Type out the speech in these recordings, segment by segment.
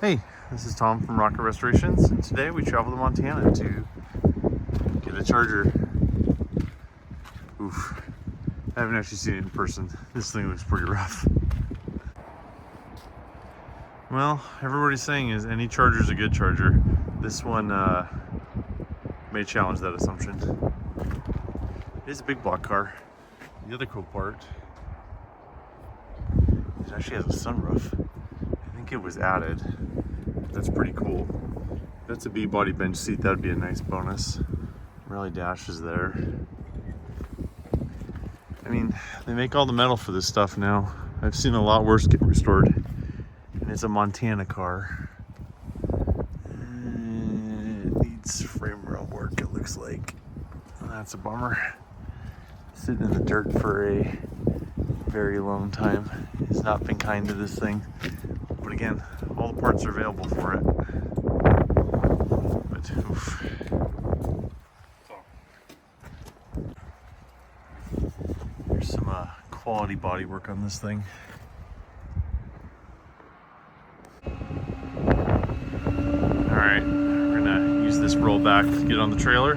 Hey, this is Tom from Rocket Restorations, and today we travel to Montana to get a charger. Oof. I haven't actually seen it in person. This thing looks pretty rough. Well, everybody's saying is any charger is a good charger. This one may challenge that assumption. It is a big block car. The other cool part, it actually has a sunroof. I think it was added. That's pretty cool. That's a B-body bench seat. That'd be a nice bonus. Rally dash is there. I mean, they make all the metal for this stuff now. I've seen a lot worse get restored. And it's a Montana car. It needs frame rail work, it looks like. That's a bummer. Sitting in the dirt for a very long time. It's not been kind to this thing. But again, all the parts are available for it. But oof. There's some quality body work on this thing. Alright, we're gonna use this rollback to get on the trailer.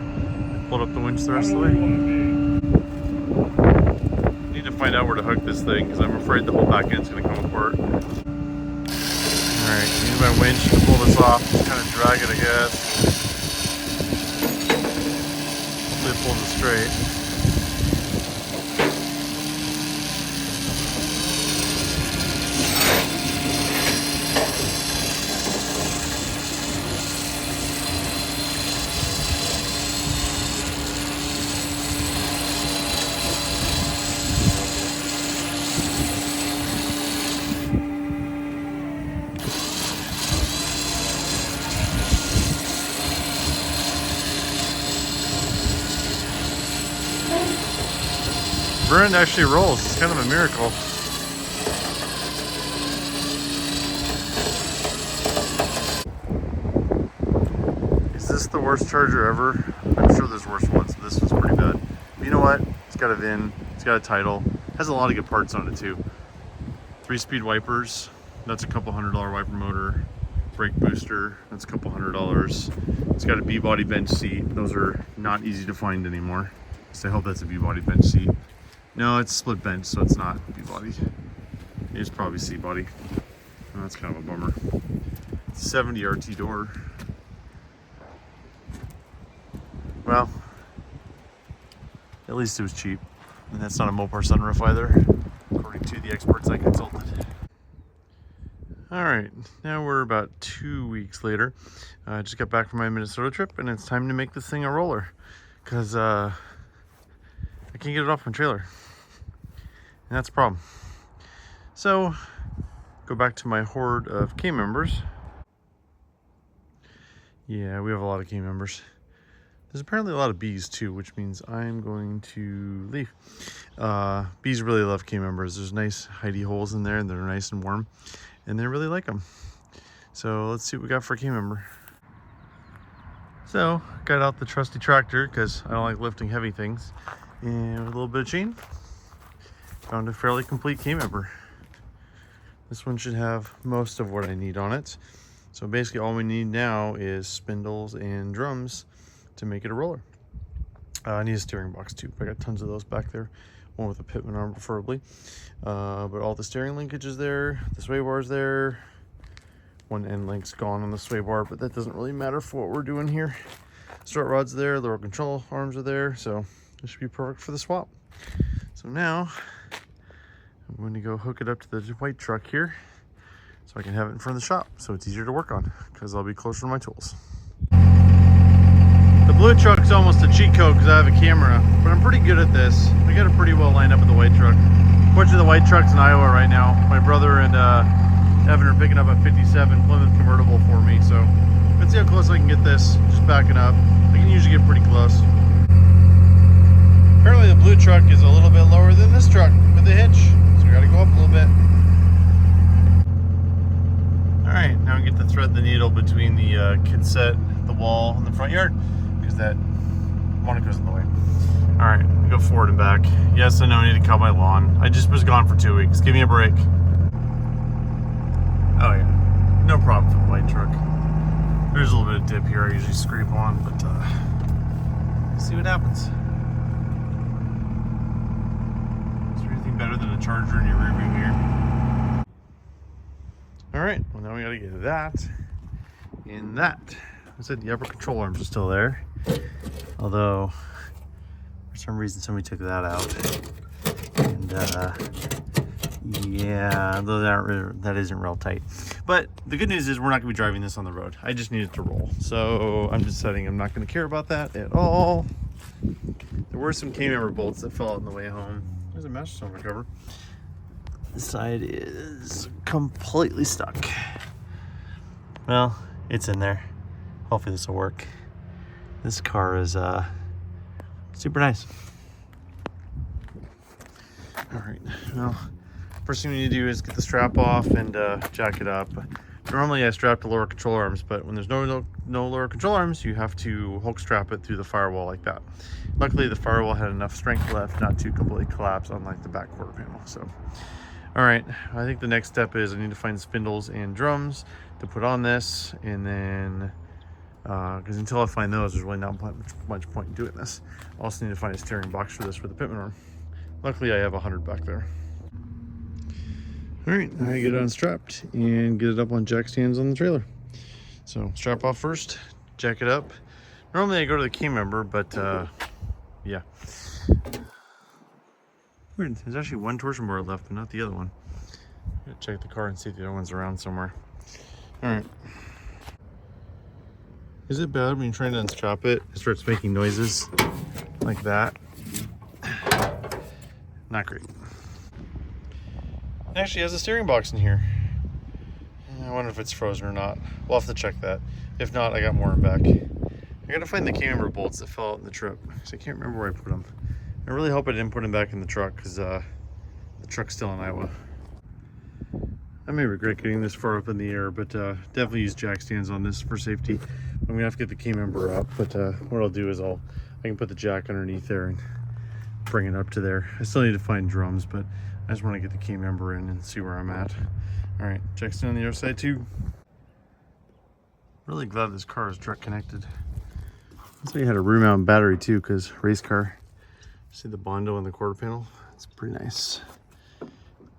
Pull up the winch the rest of the way. Need to find out where to hook this thing because I'm afraid the whole back end's gonna come apart. Alright, use my winch to pull this off. Just kind of drag it, I guess. Hopefully it pulls it straight. Burn actually rolls. It's kind of a miracle. Is this the worst charger ever? I'm sure there's worse ones. This one's pretty bad. But you know what? It's got a VIN. It's got a title. Has a lot of good parts on it too. 3-speed wipers. That's a couple $100 wiper motor. Brake booster. That's a couple $100. It's got a B-body bench seat. Those are not easy to find anymore. So I hope that's a B-body bench seat. No, it's split bench, so it's not B-body. It's probably C-body. Oh, that's kind of a bummer. 70 RT door. Well, at least it was cheap. And that's not a Mopar sunroof either, according to the experts I consulted. All right, now we're about 2 weeks later. I just got back from my Minnesota trip, and it's time to make this thing a roller. Because I can't get it off my trailer. And that's a problem. So, go back to my hoard of K members. Yeah, we have a lot of K members. There's apparently a lot of bees too, which means I'm going to leave. Bees really love K members. There's nice hidey holes in there and they're nice and warm. And they really like them. So let's see what we got for a K member. So, got out the trusty tractor because I don't like lifting heavy things. And with a little bit of chain, found a fairly complete K member. This one should have most of what I need on it. So basically all we need now is spindles and drums to make it a roller. I need a steering box too. I got tons of those back there. One with a pitman arm preferably. But all the steering linkage is there. The sway bar is there. One end link's gone on the sway bar, but that doesn't really matter for what we're doing here. Strut rod's there. The road control arms are there. So this should be perfect for the swap. So now I'm going to go hook it up to the white truck here so I can have it in front of the shop so it's easier to work on because I'll be closer to my tools. The blue truck's almost a cheat code because I have a camera, but I'm pretty good at this. I got it pretty well lined up with the white truck. Fortunately, the white truck's in Iowa right now. My brother and Evan are picking up a 57 Plymouth convertible for me, so let's see how close I can get this. Just backing up. I can usually get pretty close. Apparently the blue truck is a little bit lower than this truck with the hitch, so we gotta go up a little bit. All right, now we get to thread the needle between the cassette, the wall, and the front yard, because that Monaco's in the way. All right, we go forward and back. Yes, I know I need to cut my lawn. I just was gone for 2 weeks. Give me a break. Oh yeah, no problem with the white truck. There's a little bit of dip here I usually scrape on, but see what happens. Is there anything better than a Charger in your rearview mirror? Alright, well now we gotta get that and that. I said the upper control arms are still there. Although, for some reason somebody took that out. And yeah, though that isn't real tight. But the good news is we're not gonna be driving this on the road. I just need it to roll. So I'm deciding I'm not gonna care about that at all. There were some K-member bolts that fell out on the way home. There's a mesh cylinder cover. This side is completely stuck. Well, it's in there. Hopefully this will work. This car is super nice. All right, well, first thing we need to do is get the strap off and jack it up. Normally I strap the lower control arms, but when there's no lower control arms, you have to hook strap it through the firewall like that. Luckily the firewall had enough strength left not to completely collapse, unlike the back quarter panel. So, all right, I think the next step is I need to find spindles and drums to put on this, and then because until I find those, there's really not much point in doing this. I also need to find a steering box for this for the pitman arm. Luckily I have 100 back there. All right, I get it unstrapped and get it up on jack stands on the trailer. So strap off first, jack it up. Normally I go to the key member, but yeah. Weird, there's actually one torsion board left, but not the other one. Gotta check the car and see if the other one's around somewhere. All right. Is it bad when you're trying to unstrap it? It starts making noises like that. Not great. It actually has a steering box in here. I wonder if it's frozen or not. We'll have to check that. If not, I got more in back. I gotta find the K-member bolts that fell out in the trip, because I can't remember where I put them. I really hope I didn't put them back in the truck, because the truck's still in Iowa. I may regret getting this far up in the air, but definitely use jack stands on this for safety. I'm gonna have to get the K-member up, but what I'll do is I can put the jack underneath there and bring it up to there. I still need to find drums, but I just want to get the key member in and see where I'm at. All right, jack's down on the other side too. Really glad this car is truck connected. Looks like it had a rear mount battery too, because race car. See the Bondo on the quarter panel? It's pretty nice.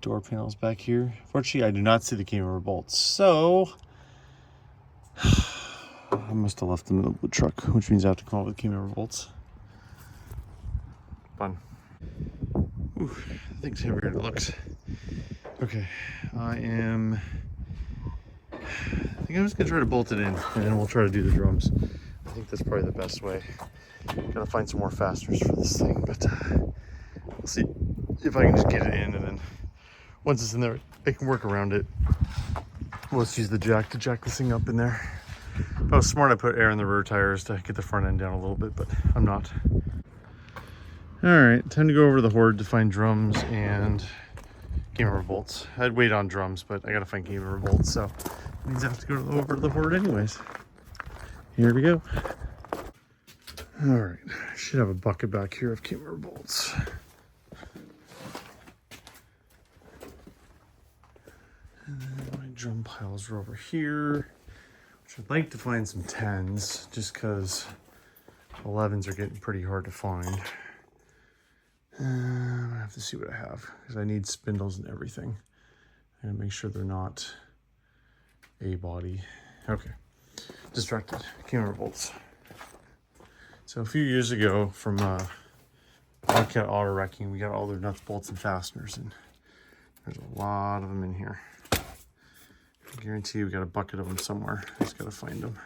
Door panels back here. Fortunately, I do not see the key member bolts, so I must have left them in the truck, which means I have to come up with key member bolts. Fun. Ooh, that thing's heavier than it looks. Okay, I think I'm just gonna try to bolt it in, and then we'll try to do the drums. I think that's probably the best way. Gotta find some more fasteners for this thing, but we'll see if I can just get it in, and then once it's in there, I can work around it. We'll just use the jack to jack this thing up in there. If I was smart, I'd put air in the rear tires to get the front end down a little bit, but I'm not. All right, time to go over to the hoard to find drums and K-member bolts. I'd wait on drums, but I gotta find K-member bolts, so it means I have to go over to the hoard anyways. Here we go. All right, I should have a bucket back here of K-member bolts. And then my drum piles are over here, which I'd like to find some 10s, just because 11s are getting pretty hard to find. I'm gonna have to see what I have, because I need spindles and everything. I'm gonna make sure they're not a body. Okay, distracted. K-member bolts. So a few years ago from Wildcat Auto Wrecking, we got all their nuts, bolts, and fasteners, and there's a lot of them in here. I guarantee you we got a bucket of them somewhere. I just gotta find them.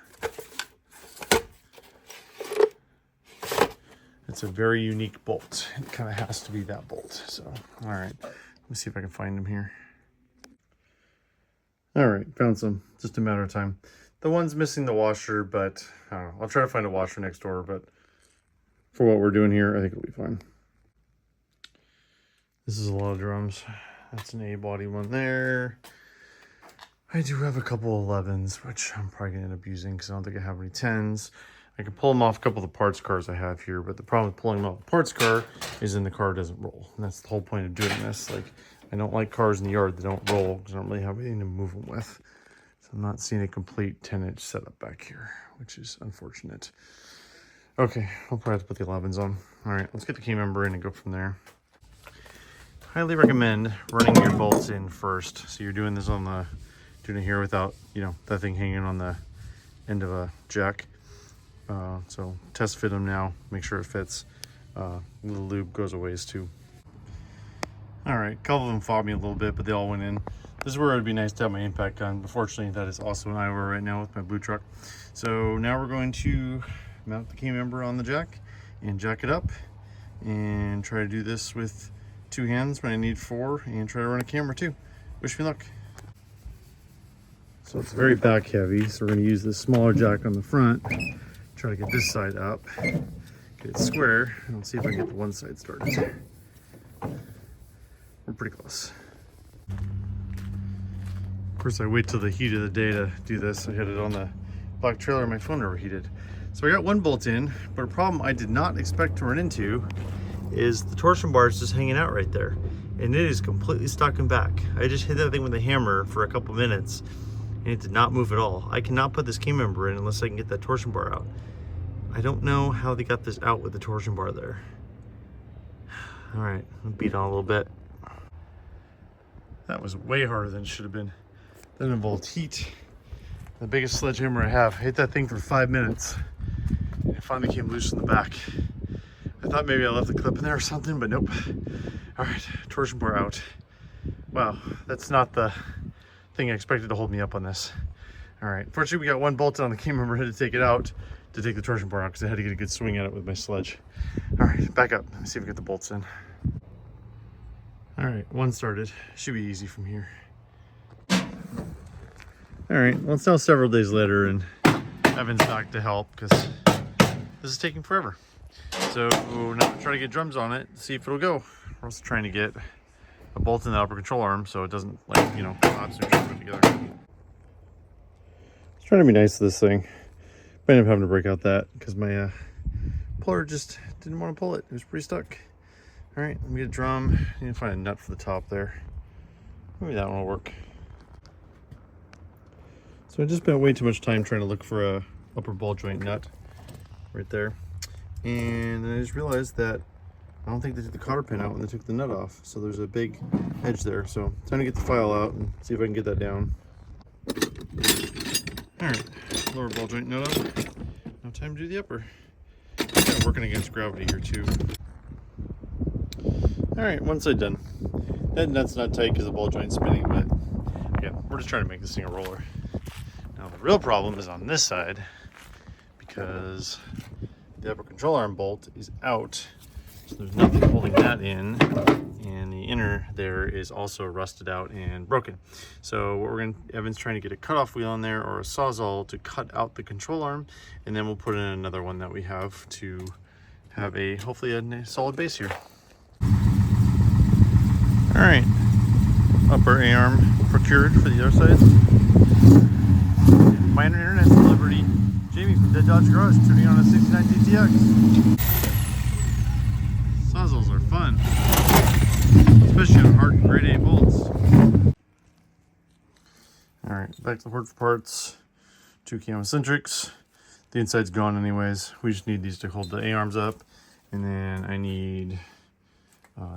It's a very unique bolt. It kind of has to be that bolt. So, all right, let me see if I can find them here. All right, found some. Just a matter of time. The one's missing the washer, but I don't know. I'll try to find a washer next door, but for what we're doing here, I think it'll be fine. This is a lot of drums. That's an A-body one there. I do have a couple of 11s, which I'm probably gonna end up using because I don't think I have any 10s. I can pull them off a couple of the parts cars I have here, but the problem with pulling them off the parts car is then the car doesn't roll. And that's the whole point of doing this. Like, I don't like cars in the yard that don't roll because I don't really have anything to move them with. So I'm not seeing a complete 10-inch setup back here, which is unfortunate. Okay, I'll probably have to put the 11s on. All right, let's get the key member in and go from there. Highly recommend running your bolts in first. So you're doing this on the, doing it here without, you know, that thing hanging on the end of a jack. So test fit them now, make sure it fits. The lube goes a ways too. All right, a couple of them fought me a little bit, but they all went in. This is where it'd be nice to have my impact gun. Unfortunately, that is also in Iowa right now with my blue truck. So now we're going to mount the key member on the jack and jack it up and try to do this with 2 hands when I need 4 and try to run a camera too. Wish me luck. So it's very back heavy, so we're going to use this smaller jack on the front, try to get this side up, get it square, and I'll see if I can get the one side started. We're pretty close. Of course, I wait till the heat of the day to do this. I had it on the black trailer, my phone overheated. So I got one bolt in, but a problem I did not expect to run into is the torsion bar is just hanging out right there. And it is completely stuck in back. I just hit that thing with a hammer for a couple minutes and it did not move at all. I cannot put this key member in unless I can get that torsion bar out. I don't know how they got this out with the torsion bar there. All right, I'll beat on a little bit. That was way harder than it should have been. That involved heat. The biggest sledgehammer I have. I hit that thing for 5 minutes. And it finally came loose in the back. I thought maybe I left the clip in there or something, but nope. All right, torsion bar out. Wow, that's not the thing I expected to hold me up on this. All right, fortunately we got one bolt on the key member. I had to take it out to take the torsion bar out because I had to get a good swing at it with my sledge. All right, back up. Let me see if we get the bolts in. All right, one started. Should be easy from here. All right, well, it's now several days later and Evan's back to help because this is taking forever. So now I'm trying to get drums on it, see if it'll go. We're also trying to get a bolt in the upper control arm so it doesn't, like, you know, collapse and put together. It's trying to be nice to this thing. I ended up having to break out that because my puller just didn't want to pull it. It was pretty stuck. All right, let me get a drum. I need to find a nut for the top there. Maybe that one will work. So I just spent way too much time trying to look for a upper ball joint nut right there. And then I just realized that I don't think they took the cotter pin out when they took the nut off. So there's a big edge there. So time to get the file out and see if I can get that down. All right, lower ball joint nut up. Now time to do the upper. I'm kind of working against gravity here too. All right, one side done. That nut's not tight because the ball joint's spinning, but yeah, we're just trying to make this thing a roller. Now the real problem is on this side because the upper control arm bolt is out, so there's nothing holding that in, and the inner there is also rusted out and broken. So what we're Evan's trying to get a cutoff wheel on there or a sawzall to cut out the control arm, and then we'll put in another one that we have to have a hopefully a solid base here. All right, upper A-arm procured for the other side. Minor internet celebrity Jamie from Dead Dodge Garage tuning on a 69 DTX. Sawzalls are fun, especially on hard grade A bolts. All right, back to the hoard for parts. 2 camo centrics. The inside's gone anyways. We just need these to hold the A-arms up, and then I need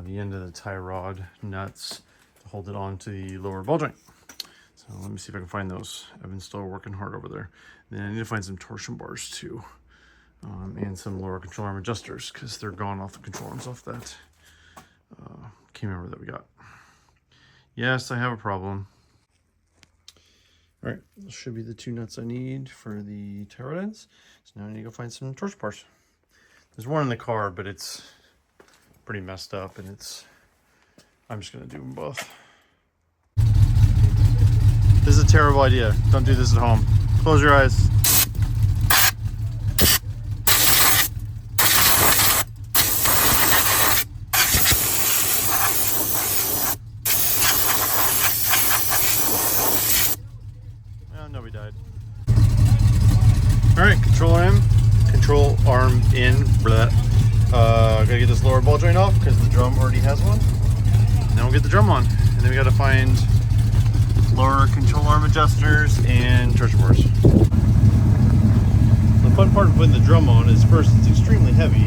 the end of the tie rod nuts to hold it onto the lower ball joint. So let me see if I can find those. I've been still working hard over there. Then I need to find some torsion bars too, and some lower control arm adjusters because they're gone off the control arms off that key member that we got. Yes, I have a problem. All right, this should be the 2 nuts I need for the tie rod ends. So now I need to go find some torsion bars. There's one in the car, but it's pretty messed up, and I'm just gonna do them both. This is a terrible idea. Don't do this at home. Close your eyes. Well, nobody died. All right, control arm in. Blah. Gotta get this lower ball joint off because the drum already has one. And then we'll get the drum on. And then we gotta find lower control arm adjusters, and Torsion bars. The fun part of putting the drum on is, first, it's extremely heavy,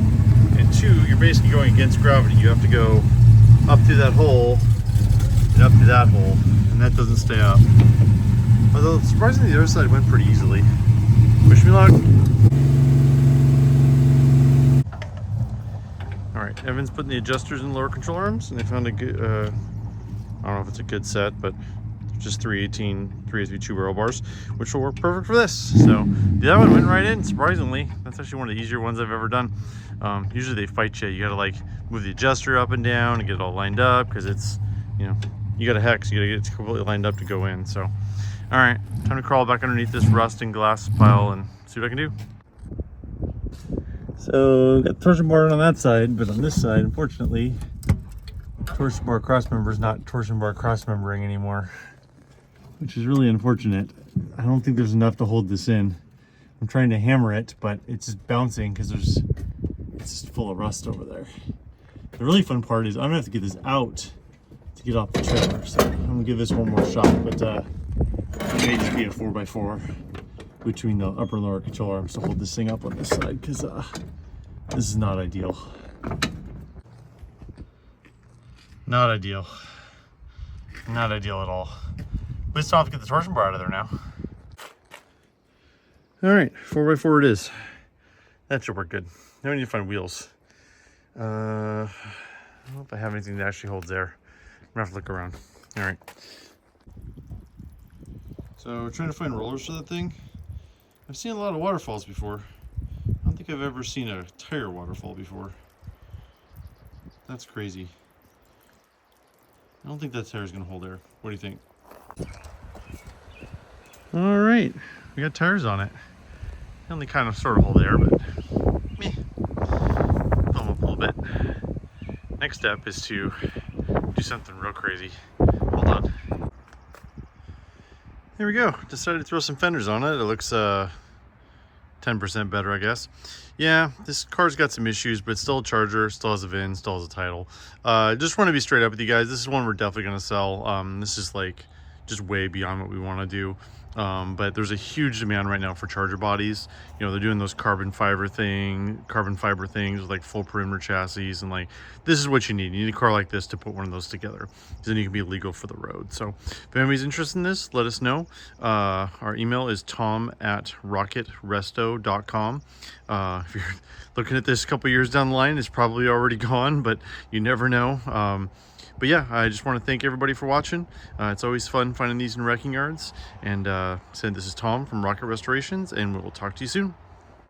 and two, you're basically going against gravity. You have to go up through that hole and up through that hole, and that doesn't stay up. Although surprisingly the other side went pretty easily. Wish me luck. Alright, Evan's putting the adjusters in the lower control arms, and they found a good, I don't know if it's a good set, but just 318 3SV2 barrel bars, which will work perfect for this. So the other one went right in, surprisingly. That's actually one of the easier ones I've ever done. Usually they fight you. You gotta like move the adjuster up and down and get it all lined up, because it's, you know, you got a hex, you gotta get it completely lined up to go in. So, all right, time to crawl back underneath this rust and glass pile and see what I can do. So got the torsion bar on that side, but on this side, unfortunately, torsion bar cross member is not torsion bar cross membering anymore, which is really unfortunate. I don't think there's enough to hold this in. I'm trying to hammer it, but it's just bouncing because it's just full of rust over there. The really fun part is I'm gonna have to get this out to get off the trailer. So I'm gonna give this one more shot, but it may just be a 4x4 between the upper and lower control arms to hold this thing up on this side, because this is not ideal. Not ideal. Not ideal at all. We still have to get the torsion bar out of there now. All right, 4x4 it is. That should work good. Now we need to find wheels. I don't know if I have anything that actually holds air. I'm gonna have to look around. All right. So we're trying to find rollers for that thing. I've seen a lot of waterfalls before. I don't think I've ever seen a tire waterfall before. That's crazy. I don't think that tire is gonna hold air. What do you think? All right, we got tires on it. They only kind of sort of hold air, but meh. Fill them up a little bit. Next step is to do something real crazy. Hold on. There we go. Decided to throw some fenders on it. It looks 10% better, I guess. Yeah, this car's got some issues, but it's still a Charger, still has a VIN, still has a title. Just want to be straight up with you guys. This is one we're definitely going to sell. This is like just way beyond what we want to do. But there's a huge demand right now for Charger bodies. You know, they're doing those carbon fiber things with like full perimeter chassis, and like this is what you need. You need a car like this to put one of those together, because then you can be legal for the road. So if anybody's interested in this, let us know. Our email is tom@rocketresto.com. If you're looking at this a couple years down the line, it's probably already gone, but you never know. But yeah, I just want to thank everybody for watching. It's always fun finding these in wrecking yards. And this is Tom from Rocket Restorations, and we'll talk to you soon.